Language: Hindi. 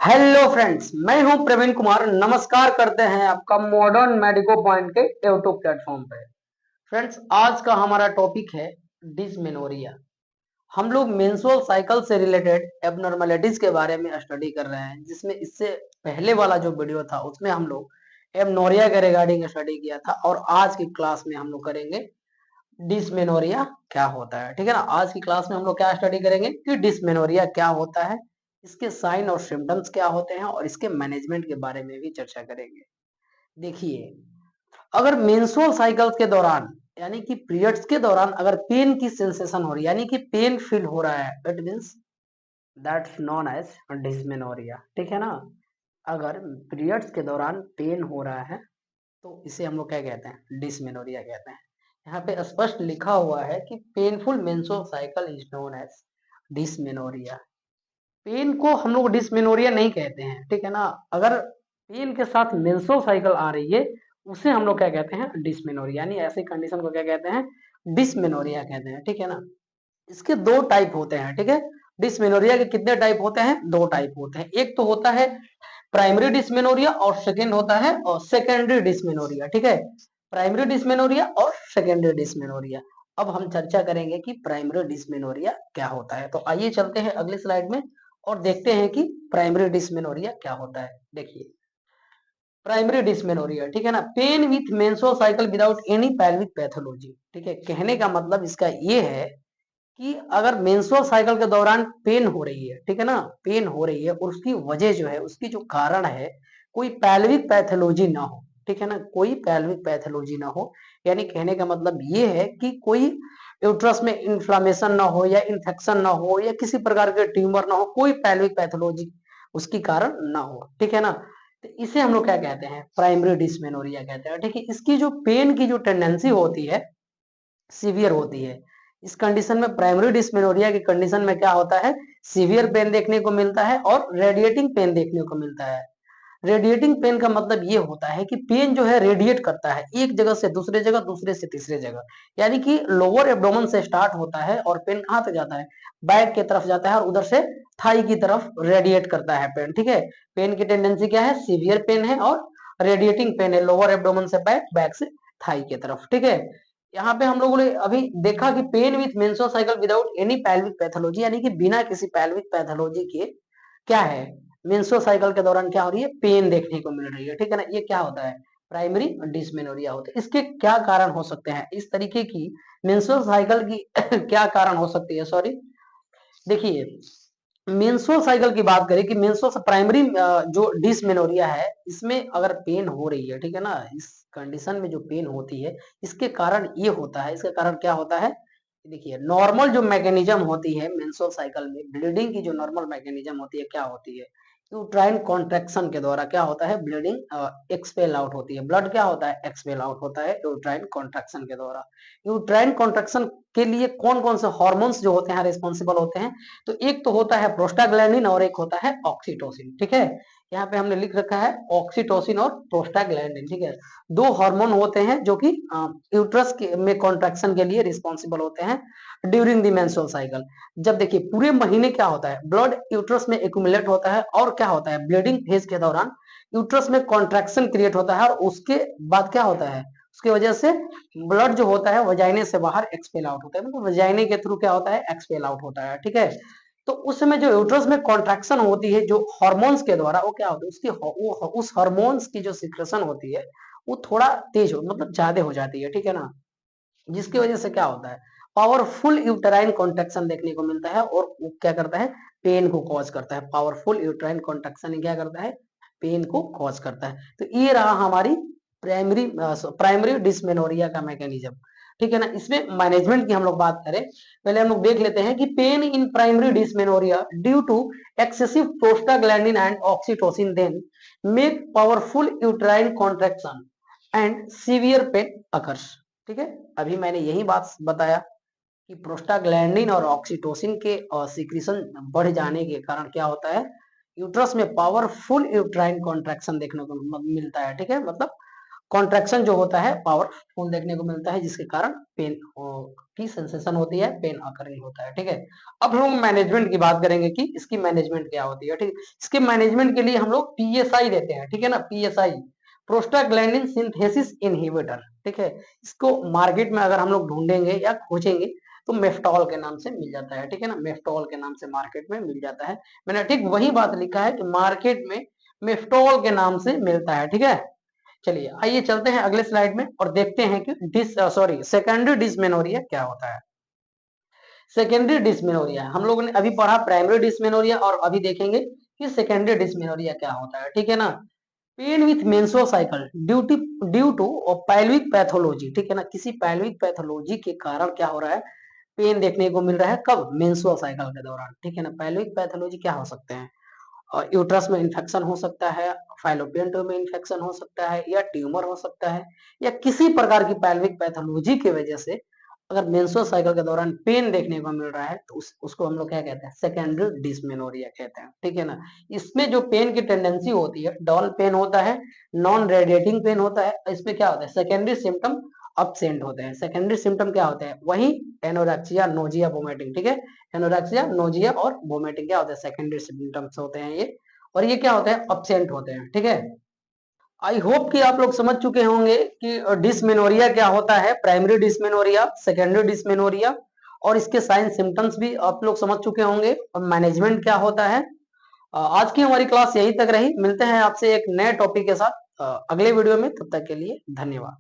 हेलो फ्रेंड्स, मैं हूं प्रवीण कुमार। नमस्कार करते हैं आपका मॉडर्न मेडिको पॉइंट के यूट्यूब प्लेटफॉर्म पे। फ्रेंड्स, आज का हमारा टॉपिक है डिसमेनोरिया। हम लोग मेंस्ट्रुअल साइकिल से रिलेटेड एबनॉर्मलिटीज के बारे में स्टडी कर रहे हैं, जिसमें इससे पहले वाला जो वीडियो था उसमें हम लोग एबनोरिया के रिगार्डिंग स्टडी किया था, और आज की क्लास में हम लोग करेंगे डिसमेनोरिया क्या होता है। ठीक है ना। आज की क्लास में हम लोग क्या स्टडी करेंगे कि डिसमेनोरिया क्या होता है, इसके साइन और सिम्टम्स क्या होते हैं, और इसके मैनेजमेंट के बारे में भी चर्चा करेंगे। देखिए, अगर मेंस्ट्रुअल साइकिल के दौरान यानी कि पीरियड्स के दौरान अगर पेन की सेंसेशन हो रही है, यानी कि पेन फील हो रहा है, it means that's known as dysmenorrhoea. ठीक है ना। अगर पीरियड्स के दौरान पेन हो रहा है तो इसे हम लोग क्या कहते हैं, डिसमेनोरिया कहते हैं। यहाँ पे स्पष्ट लिखा हुआ है कि painful menstrual cycle is known as dysmenorrhoea. Pain को हम लोग डिसमेनोरिया नहीं कहते हैं। ठीक है ना। अगर पेन के साथ मेंस्ट्रुअल साइकिल आ रही है, उसे हम लोग क्या कहते हैं, डिसमेनोरिया। यानी ऐसी कंडीशन को क्या कहते हैं, डिसमेनोरिया कहते हैं। ठीक है ना। इसके दो टाइप होते हैं। ठीक है। डिसमेनोरिया के कितने टाइप होते हैं, दो टाइप होते हैं। एक तो होता है प्राइमरी डिसमेनोरिया, और सेकेंड होता है और सेकेंडरी डिसमेनोरिया। ठीक है। प्राइमरी डिसमेनोरिया और सेकेंडरी डिसमेनोरिया। अब हम चर्चा करेंगे कि प्राइमरी डिसमेनोरिया क्या होता है। तो आइए चलते हैं अगली स्लाइड में और देखते हैं कि प्राइमरी डिसमेनोरिया क्या होता है। देखिए, प्राइमरी डिसमेनोरिया, ठीक है ना, pain with menstrual cycle without any pelvic pathology. ठीक है। कहने का मतलब इसका ये है कि अगर मेंस्ट्रुअल साइकिल के दौरान पेन हो रही है, ठीक है ना, पेन हो रही है, और उसकी वजह जो है, उसकी जो कारण है, कोई पैल्विक पैथोलॉजी ना हो। ठीक है ना, कोई पैल्विक पैथोलॉजी ना हो। यानी कहने का मतलब ये है कि कोई यूट्रस में इन्फ्लामेशन ना हो, या इन्फेक्शन ना हो, या किसी प्रकार के ट्यूमर ना हो, कोई पैल्विक पैथोलॉजी उसकी कारण ना हो। ठीक है ना। तो इसे हम लोग क्या कहते हैं, प्राइमरी डिसमेनोरिया कहते हैं। ठीक है। इसकी जो पेन की जो टेंडेंसी होती है, सीवियर होती है। इस कंडीशन में, प्राइमरी डिस्मेनोरिया की कंडीशन में क्या होता है, सीवियर पेन देखने को मिलता है और रेडिएटिंग पेन देखने को मिलता है। रेडिएटिंग पेन का मतलब ये होता है कि पेन जो है रेडिएट करता है, एक जगह से दूसरे जगह, दूसरे से तीसरे जगह। यानी कि लोअर एब्डोमेन से स्टार्ट होता है और पेन कहाँ तक जाता है, बैक की तरफ जाता है, और उधर से थाई की तरफ रेडिएट करता है पेन। ठीक है। पेन की टेंडेंसी क्या है, सीवियर पेन है, और रेडिएटिंग पेन है, लोअर एब्डोमेन से बैक, बैक से थाई की तरफ। ठीक है। यहाँ पे हम लोगों ने अभी देखा कि pain with menstrual cycle without any pelvic pathology, यानी कि बिना किसी पैल्विक पैथोलॉजी के क्या है, मेंस्ट्रुअल साइकिल के दौरान क्या हो रही है, पेन देखने को मिल रही है। ठीक है ना। ये क्या होता है, प्राइमरी डिस्मेनोरिया होता है। इसके क्या कारण हो सकते हैं, इस तरीके की मेंस्ट्रुअल साइकिल की क्या कारण हो सकती है, सॉरी। देखिए, मेंस्ट्रुअल साइकिल की बात करें कि मेंस्ट्रुअल प्राइमरी जो डिसमेनोरिया है, इसमें अगर पेन हो रही है, ठीक है ना, इस कंडीशन में जो पेन होती है, इसके कारण ये होता है, इसके कारण क्या होता है। देखिए, नॉर्मल जो मैकेनिज्म होती है मेंस्ट्रुअल साइकिल में, ब्लीडिंग की जो नॉर्मल मैकेनिज्म होती है, क्या होती है, यूट्राइन कॉन्ट्रैक्शन के द्वारा क्या होता है, ब्लीडिंग एक्सपेल आउट होती है। ब्लड क्या होता है, एक्सपेल आउट होता है यूट्राइन कॉन्ट्रैक्शन के द्वारा। यूट्राइन कॉन्ट्रैक्शन के लिए कौन कौन से हॉर्मोन्स जो होते हैं रिस्पॉन्सिबल होते हैं, तो एक तो होता है प्रोस्टाग्लैंडिन और एक होता है ऑक्सीटोसिन। ठीक है। यहाँ पे हमने लिख रखा है ऑक्सीटोसिन और प्रोस्टाग्लैंडिन। ठीक है। दो हार्मोन होते हैं जो कि यूट्रस में कॉन्ट्रैक्शन के लिए रिस्पॉन्सिबल होते हैं ड्यूरिंग द मेंस्ट्रुअल साइकिल। जब देखिए पूरे महीने क्या होता है, ब्लड यूट्रस में एक्यूमुलेट होता है, और क्या होता है, ब्लीडिंग फेज के दौरान यूट्रस में कॉन्ट्रैक्शन क्रिएट होता है, और उसके बाद क्या होता है, उसकी वजह से ब्लड जो होता है वजाइने से बाहर एक्सपेल आउट होता है, मतलब वजाइने के थ्रू क्या होता है, एक्सपेल आउट होता है। ठीक है। तो उस समय जो यूट्रस में कॉन्ट्रैक्शन होती है जो हार्मोन्स के द्वारा, वो क्या होता है, उसकी वो उस हार्मोन्स की जो सिक्रेशन होती है, वो थोड़ा तेज हो, मतलब ज्यादा हो जाती है। ठीक है ना। जिसकी वजह से क्या होता है, पावरफुल यूटेराइन कॉन्ट्रैक्शन देखने को मिलता है, और वो क्या करता है, पेन को कॉज करता है। पावरफुल यूटेराइन कॉन्ट्रैक्शन क्या करता है, पेन को कॉज करता है। तो ये रहा हमारी प्राइमरी डिस्मेनोरिया का मैकेनिज्म। ठीक है ना। इसमें मैनेजमेंट की हम लोग बात करें, पहले हम लोग देख लेते हैं कि pain in primary dysmenorrhoea due to excessive prostaglandin and oxytocin then make powerful uterine contraction and severe pain occurs. ठीक है। अभी मैंने यही बात बताया कि प्रोस्टाग्लैंडिन और ऑक्सीटोसिन के सीक्रेशन बढ़ जाने के कारण क्या होता है, यूट्रस में पावरफुल यूट्राइन कॉन्ट्रैक्शन देखने को मिलता है। ठीक है। मतलब कॉन्ट्रैक्शन जो होता है पावरफुल देखने को मिलता है, जिसके कारण पेन की सेंसेशन होती है, पेन अकरिंग होता है। ठीक है, अब हम लोग मैनेजमेंट की बात करेंगे कि इसकी मैनेजमेंट क्या होती है। ठीक, इसके मैनेजमेंट के लिए हम लोग पीएसआई देते हैं। ठीक है ना, पीएसआई प्रोस्टाग्लैंडिन सिंथेसिस इनहिबिटर। ठीक है, इसको मार्केट में अगर हम लोग ढूंढेंगे या खोजेंगे तो मेफ्टॉल के नाम से मिल जाता है। ठीक है ना, मेफ्टॉल के नाम से मार्केट में मिल जाता है। मैंने ठीक वही बात लिखा है कि मार्केट में मेफ्टॉल के नाम से मिलता है। ठीक है, चलिए आइए चलते हैं अगले स्लाइड में और देखते हैं कि सेकेंडरी डिस्मेनोरिया क्या होता है। सेकेंडरी डिस्मेनोरिया हम लोगों ने अभी पढ़ा प्राइमरी डिस्मेनोरिया, और अभी देखेंगे कि सेकेंडरी डिस्मेनोरिया क्या होता है। ठीक है ना, pain with menstrual cycle due to pelvic pathology. ठीक है ना, किसी पैल्विक पैथोलॉजी के कारण क्या हो रहा है, पेन देखने को मिल रहा है, कब, मेंस्ट्रुअल साइकिल के दौरान। ठीक है ना, पैल्विक पैथोलॉजी क्या हो सकते हैं, और यूट्रस में इन्फेक्शन हो सकता है, फाइलोपियन ट्यूब में इन्फेक्शन हो सकता है, या ट्यूमर हो सकता है, या किसी प्रकार की पैल्विक पैथोलॉजी की वजह से अगर मेंस्ट्रुअल साइकिल के दौरान पेन देखने को मिल रहा है तो उसको हम लोग क्या कहते हैं, सेकेंडरी डिस्मेनोरिया कहते हैं। ठीक है ना, इसमें जो पेन की टेंडेंसी होती है, डल पेन होता है, नॉन रेडिएटिंग पेन होता है। इसमें क्या होता है, सेकेंडरी सिम्टम अब्सेंट होते हैं। सेकेंडरी सिम्टम क्या होते हैं, वही एनोरेक्सिया, नोजिया, वोमिटिंग। ठीक है, एनोरेक्सिया, नोजिया और वोमिटिंग क्या होता है, सेकेंडरी सिम्टम्स होते हैं ये, और ये क्या होते हैं, अब्सेंट होते हैं। ठीक है, आई होप कि आप लोग समझ चुके होंगे कि डिस्मेनोरिया क्या होता है, प्राइमरी डिस्मेनोरिया, सेकेंडरी डिस्मेनोरिया, और इसके साइन सिम्टम्स भी आप लोग समझ चुके होंगे, और मैनेजमेंट क्या होता है। आज की हमारी क्लास यहीं तक रही, मिलते हैं आपसे एक नए टॉपिक के साथ अगले वीडियो में, तब तक के लिए धन्यवाद।